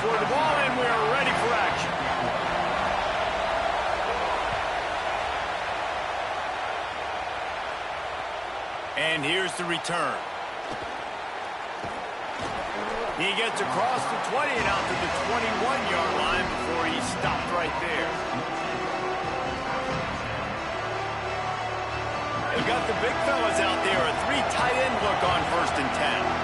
for the ball, and we are ready for action. And here's the return. He gets across the 20 and out to the 21-yard line before he stopped right there. They've got the big fellas out there. A 3 tight end look on 1st and 10.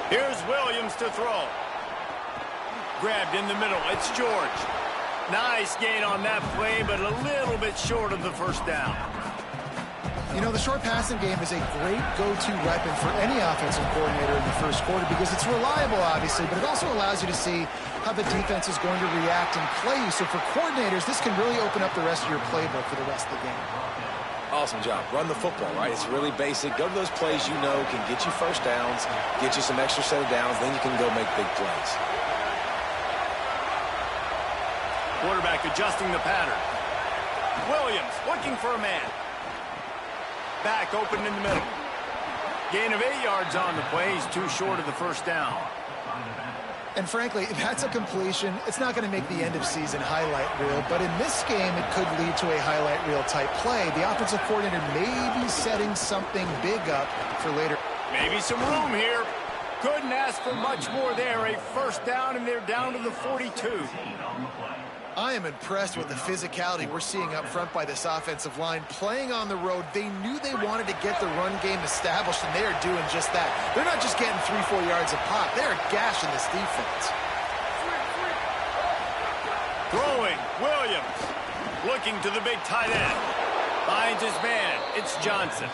Here's Williams to throw. Grabbed in the middle. It's George. Nice gain on that play, but a little bit short of the first down. You know, the short passing game is a great go-to weapon for any offensive coordinator in the first quarter because it's reliable, obviously, but it also allows you to see how the defense is going to react and play you. So for coordinators, this can really open up the rest of your playbook for the rest of the game. Awesome job. Run the football, right? It's really basic. Go to those plays you know can get you first downs, get you some extra set of downs, then you can go make big plays. Quarterback adjusting the pattern. Williams looking for a man. Back open in the middle. Gain of 8 yards on the play. He's too short of the first down. And frankly, that's a completion. It's not going to make the end of season highlight reel, but in this game, it could lead to a highlight reel type play. The offensive coordinator may be setting something big up for later. Maybe some room here. Couldn't ask for much more there. A first down, and they're down to the 42. I am impressed with the physicality we're seeing up front by this offensive line. Playing on the road, they knew they wanted to get the run game established, and they are doing just that. They're not just getting 3-4 yards a pop. They are gashing this defense. Throwing, Williams. Looking to the big tight end. Finds his man. It's Johnson.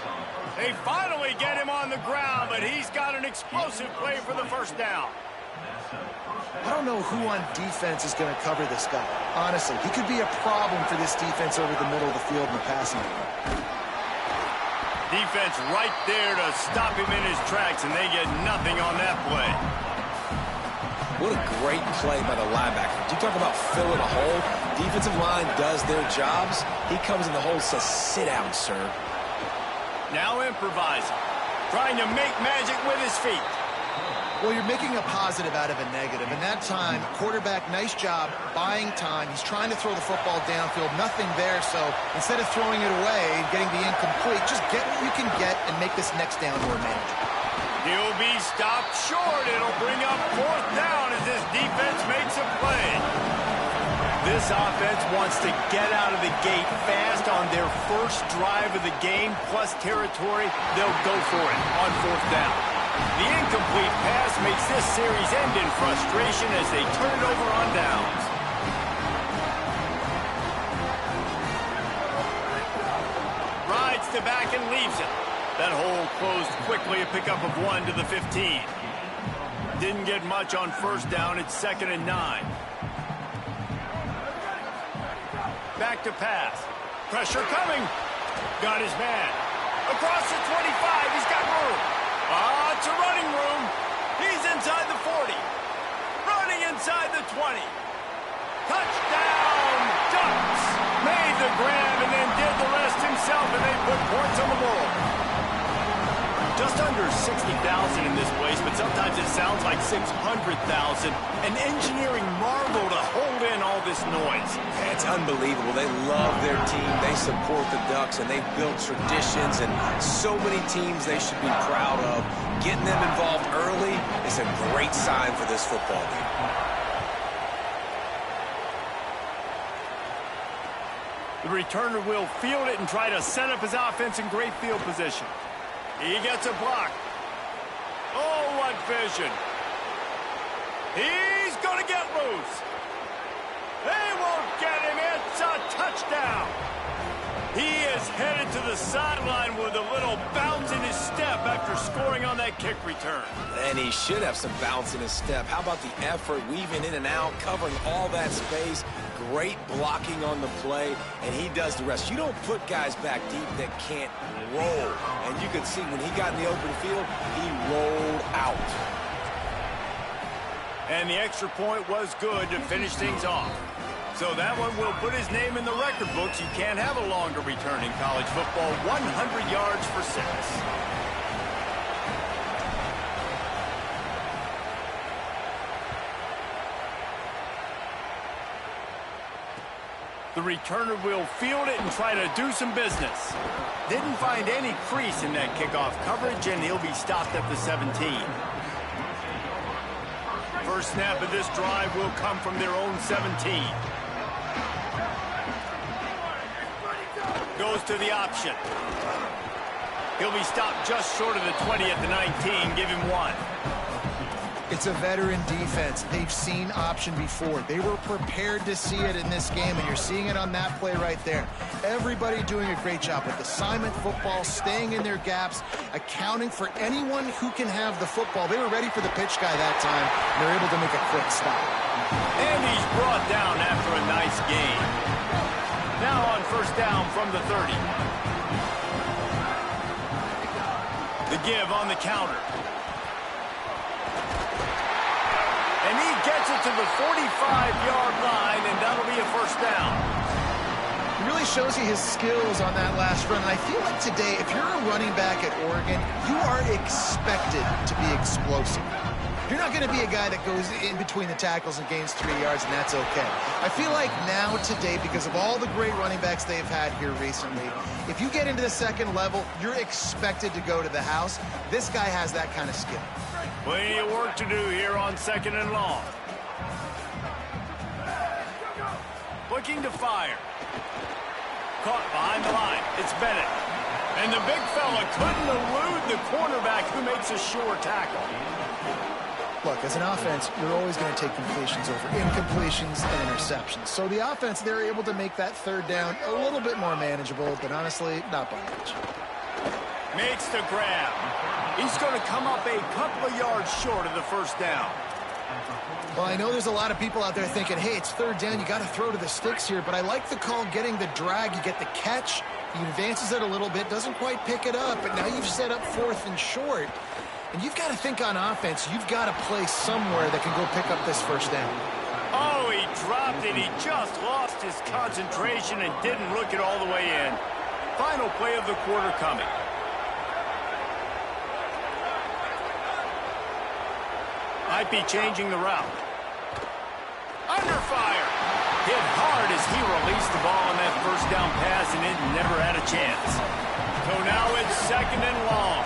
They finally get him on the ground, but he's got an explosive play for the first down. I don't know who on defense is going to cover this guy. Honestly, he could be a problem for this defense over the middle of the field in the passing game. Defense right there to stop him in his tracks, and they get nothing on that play. What a great play by the linebacker. You talk about filling a hole. Defensive line does their jobs. He comes in the hole and says, sit down, sir. Now improvising. Trying to make magic with his feet. Well, you're making a positive out of a negative. And that time, quarterback, nice job, buying time. He's trying to throw the football downfield. Nothing there, so instead of throwing it away and getting the incomplete, just get what you can get and make this next down more manageable. He'll be stopped short. It'll bring up 4th down as this defense makes a play. This offense wants to get out of the gate fast on their first drive of the game, plus territory. They'll go for it on 4th down. The incomplete pass makes this series end in frustration as they turn it over on downs. Rides to back and leaves it. That hole closed quickly, a pickup of 1 to the 15. Didn't get much on first down. It's 2nd and 9. Back to pass. Pressure coming. Got his man. Across the 25. He's got room. It's a running room. He's inside the 40. Running inside the 20. Touchdown, Ducks. Made the grab and then did the rest himself, and they put points on the board. Just under 60,000 in this place, but sometimes it sounds like 600,000. An engineering marvel to hold in all this noise. It's unbelievable. They love their team. They support the Ducks, and they've built traditions and so many teams they should be proud of. Getting them involved early is a great sign for this football game. The returner will field it and try to set up his offense in great field position. He gets a block. Oh, what vision. He's going to get loose. They won't get him. It's a touchdown. He is headed to the sideline with a little bounce in his step after scoring on that kick return. And he should have some bounce in his step. How about the effort, weaving in and out, covering all that space. Great blocking on the play, and he does the rest. You don't put guys back deep that can't roll. And you could see when he got in the open field, he rolled out. And the extra point was good to finish things off. So that one will put his name in the record books. You can't have a longer return in college football. 100 yards for 6. The returner will field it and try to do some business. Didn't find any crease in that kickoff coverage, and he'll be stopped at the 17. First snap of this drive will come from their own 17. Goes to the option. He'll be stopped just short of the 20 at the 19. Give him 1. It's a veteran defense. They've seen option before. They were prepared to see it in this game, and you're seeing it on that play right there. Everybody doing a great job with assignment football, staying in their gaps, accounting for anyone who can have the football. They were ready for the pitch guy that time. They're able to make a quick stop. And he's brought down after a nice gain. Now on first down from the 30. The give on the counter. And he gets it to the 45-yard line, and that'll be a first down. It really shows you his skills on that last run. I feel like today, if you're a running back at Oregon, you are expected to be explosive. You're not going to be a guy that goes in between the tackles and gains 3 yards, and that's okay. I feel like now today, because of all the great running backs they've had here recently, if you get into the second level, you're expected to go to the house. This guy has that kind of skill. Plenty of work to do here on second and long. Looking to fire. Caught behind the line. It's Bennett. And the big fella couldn't elude the cornerback who makes a sure tackle. Look, as an offense, you're always going to take completions over incompletions and interceptions. So the offense, they're able to make that third down a little bit more manageable, but honestly, not by much. Makes the grab. He's going to come up a couple of yards short of the first down. Well, I know there's a lot of people out there thinking, hey, it's third down, you got to throw to the sticks here, but I like the call getting the drag. You get the catch, he advances it a little bit, doesn't quite pick it up, but now you've set up fourth and short. And you've got to think on offense, you've got to play somewhere that can go pick up this first down. Oh, he dropped it. He just lost his concentration and didn't look it all the way in. Final play of the quarter coming. Might be changing the route. Under fire. Hit hard as he released the ball on that first down pass, and it never had a chance. So now it's second and long.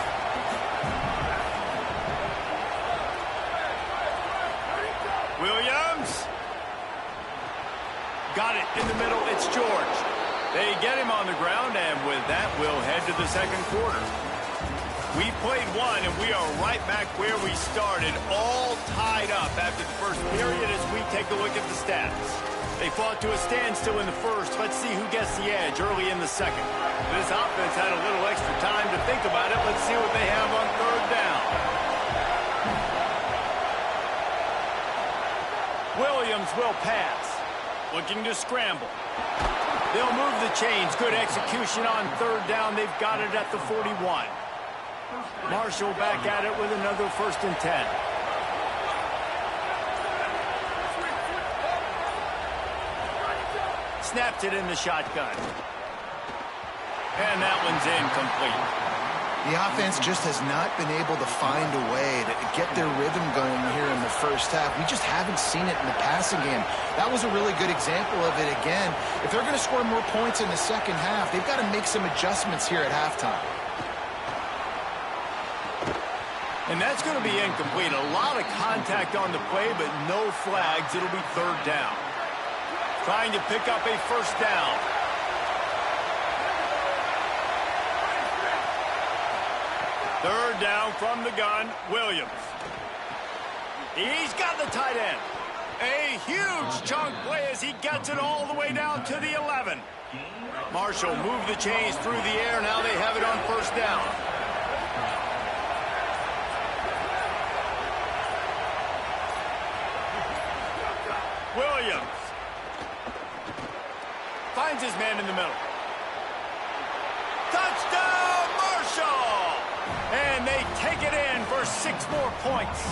Williams. Got it in the middle. It's George. They get him on the ground, and with that, we'll head to the second quarter. We played one, and we are right back where we started, all tied up after the first period as we take a look at the stats. They fought to a standstill in the first. Let's see who gets the edge early in the second. This offense had a little extra time to think about it. Let's see what they have on third down. Williams will pass. Looking to scramble. They'll move the chains. Good execution on third down. They've got it at the 41. Marshall back at it with another 1st and 10. Snapped it in the shotgun. And that one's incomplete. The offense just has not been able to find a way to get their rhythm going here in the first half. We just haven't seen it in the passing game. That was a really good example of it again. If they're going to score more points in the second half, they've got to make some adjustments here at halftime. And that's going to be incomplete. A lot of contact on the play, but no flags. It'll be third down. Trying to pick up a first down. Third down from the gun, Williams. He's got the tight end. A huge chunk play as he gets it all the way down to the 11. Marshall moved the chains through the air. Now they have it on first down. Williams finds his man in the middle. Touchdown, Marshall! And they take it in for 6 more points.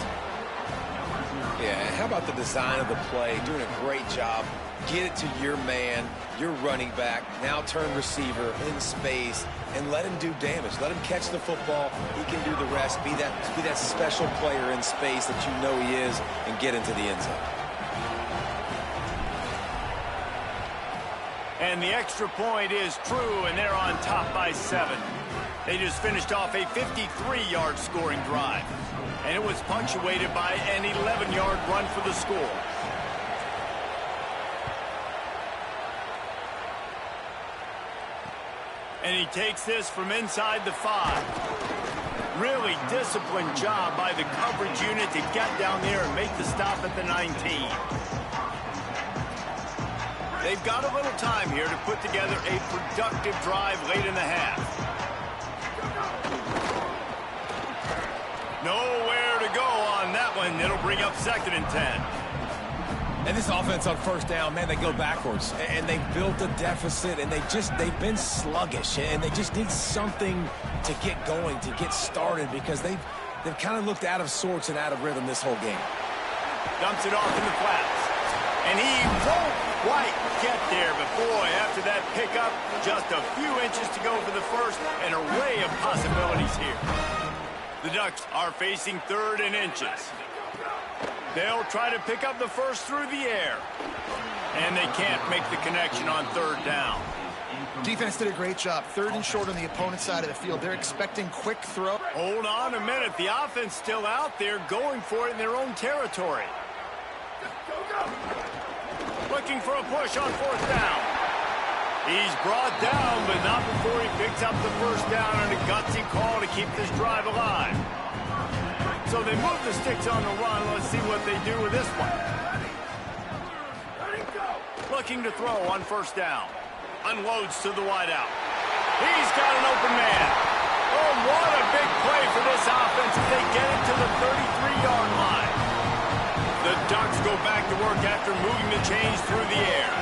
Yeah, how about the design of the play? Doing a great job. Get it to your man, your running back, now turn receiver in space, and let him do damage. Let him catch the football. He can do the rest. Be that special player in space that you know he is, and get into the end zone. And the extra point is true, and they're on top by 7. They just finished off a 53-yard scoring drive. And it was punctuated by an 11-yard run for the score. And he takes this from inside the 5. Really disciplined job by the coverage unit to get down there and make the stop at the 19. They've got a little time here to put together a productive drive late in the half. Nowhere to go on that one. It'll bring up 2nd and 10. And this offense on first down, man, they go backwards. And they've built a deficit, and they've been sluggish. And they just need something to get going, to get started, because they've kind of looked out of sorts and out of rhythm this whole game. Dumps it off in the flats. And he won't quite get there. But, boy, after that pickup, just a few inches to go for the first. An array of possibilities here. The Ducks are facing 3rd and inches. They'll try to pick up the first through the air. And they can't make the connection on 3rd down. Defense did a great job. 3rd and short on the opponent's side of the field. They're expecting quick throw. Hold on a minute. The offense still out there going for it in their own territory. Looking for a push on 4th down. He's brought down, but not before he picks up the first down on a gutsy call to keep this drive alive. So they move the sticks on the run. Let's see what they do with this one. Looking to throw on 1st down. Unloads to the wideout. He's got an open man. Oh, what a big play for this offense as they get it to the 33-yard line. The Ducks go back to work after moving the chains through the air.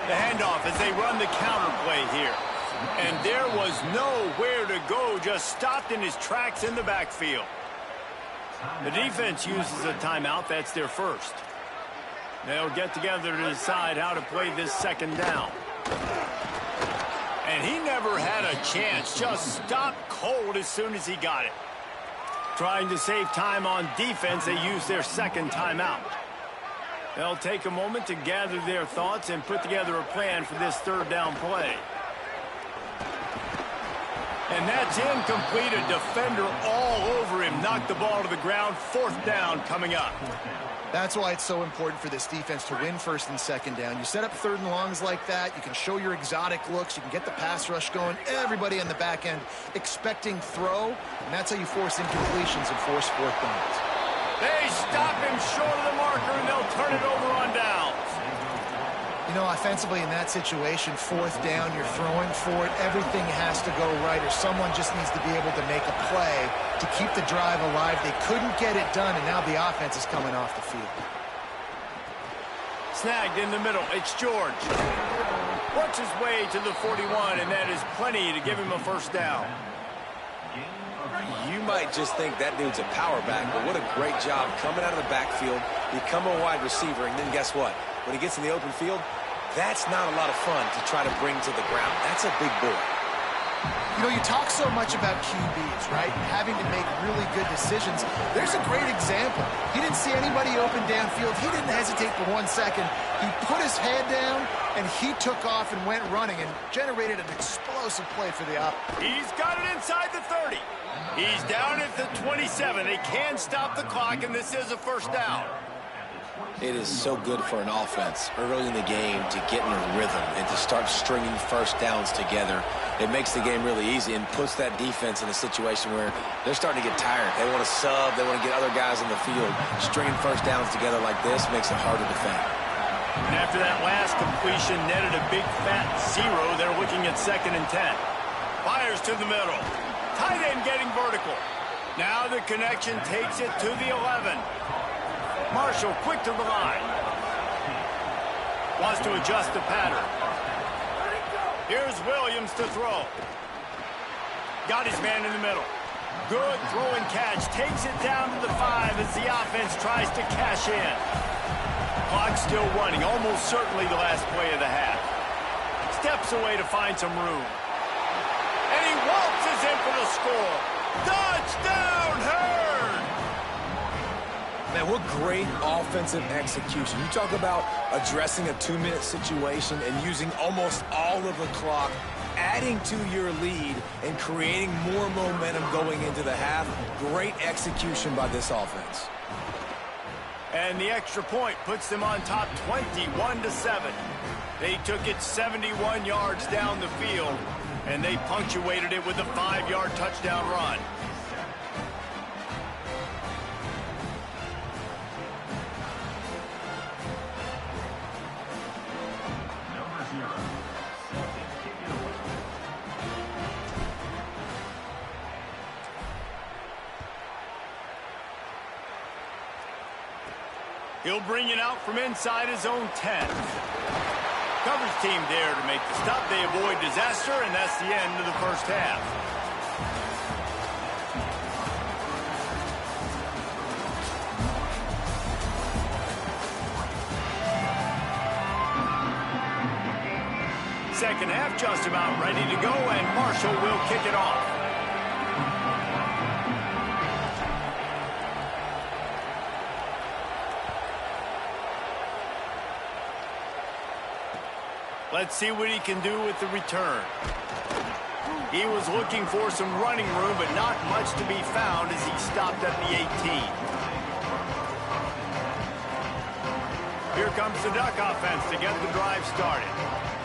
The handoff as they run the counter play here. And there was nowhere to go, just stopped in his tracks in the backfield. The defense uses a timeout. That's their first. They'll get together to decide how to play this 2nd down. And he never had a chance, just stopped cold as soon as he got it. Trying to save time on defense, they use their 2nd timeout. They'll take a moment to gather their thoughts and put together a plan for this 3rd down play. And that's incomplete. A defender all over him. Knocked the ball to the ground. 4th down coming up. That's why it's so important for this defense to win 1st and 2nd down. You set up 3rd and longs like that. You can show your exotic looks. You can get the pass rush going. Everybody on the back end expecting throw. And that's how you force incompletions and force 4th downs. They stop him short of the marker, and they'll turn it over on downs. You know, offensively in that situation, 4th down, you're throwing for it. Everything has to go right, or someone just needs to be able to make a play to keep the drive alive. They couldn't get it done, and now the offense is coming off the field. Snagged in the middle. It's George. Works his way to the 41, and that is plenty to give him a 1st down. You might just think that dude's a power back, but what a great job coming out of the backfield, become a wide receiver, and then guess what? When he gets in the open field, that's not a lot of fun to try to bring to the ground. That's a big boy. You know, you talk so much about QBs, right? Having to make really good decisions. There's a great example. He didn't see anybody open downfield. He didn't hesitate for 1 second. He put his head down, and he took off and went running and generated an explosive play for the offense. He's got it inside the 30. He's down at the 27. They can stop the clock, and this is a 1st down. It is so good for an offense early in the game to get in a rhythm and to start stringing 1st downs together. It makes the game really easy and puts that defense in a situation where they're starting to get tired. They want to sub. They want to get other guys on the field. Stringing 1st downs together like this makes it hard to defend. And after that last completion netted a big fat 0, they're looking at 2nd and 10. Fires to the middle. Tight end getting vertical. Now the connection takes it to the 11. Marshall quick to the line. Wants to adjust the pattern. Here's Williams to throw. Got his man in the middle. Good throw and catch. Takes it down to the 5 as the offense tries to cash in. Clock still running. Almost certainly the last play of the half. Steps away to find some room. And he waltzes in for the score. Touchdown, Herd! Man, what great offensive execution. You talk about addressing a 2-minute situation and using almost all of the clock, adding to your lead and creating more momentum going into the half. Great execution by this offense. And the extra point puts them on top 21-7. They took it 71 yards down the field, and they punctuated it with a 5-yard touchdown run. He'll bring it out from inside his own 10. Coverage team there to make the stop. They avoid disaster, and that's the end of the first half. Second half just about ready to go, and Marshall will kick it off. Let's see what he can do with the return. He was looking for some running room, but not much to be found as he stopped at the 18. Here comes the Duck offense to get the drive started.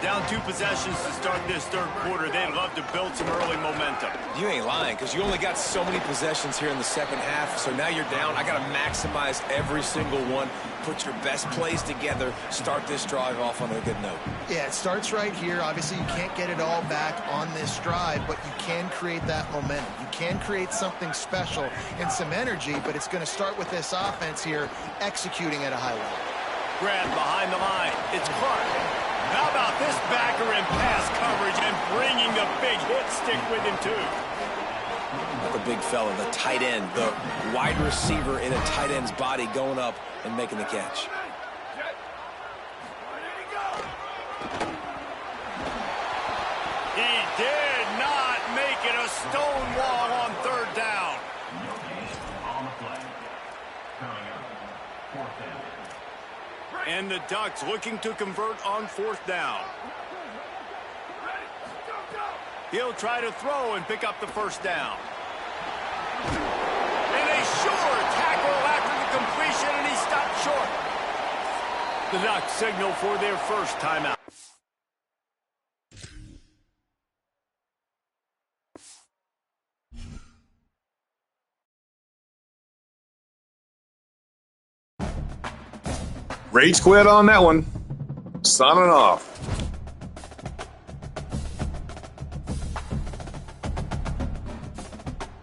Down 2 possessions to start this third quarter. They'd love to build some early momentum. You ain't lying, because you only got so many possessions here in the second half, so now you're down. I got to maximize every single one. Put your best plays together. Start this drive off on a good note. Yeah, it starts right here. Obviously, you can't get it all back on this drive, but you can create that momentum. You can create something special and some energy, but it's going to start with this offense here executing at a high level. Grab behind the line. It's Clark. How about this backer in pass coverage and bringing the big hit stick with him, too? The big fella, the tight end, the wide receiver in a tight end's body going up and making the catch. He did not make it a stone wall on third down. And the Ducks looking to convert on fourth down. He'll try to throw and pick up the first down. And a sure tackle after the completion, and he stopped short. The Ducks signal for their first timeout. Rage quit on that one. Signing off.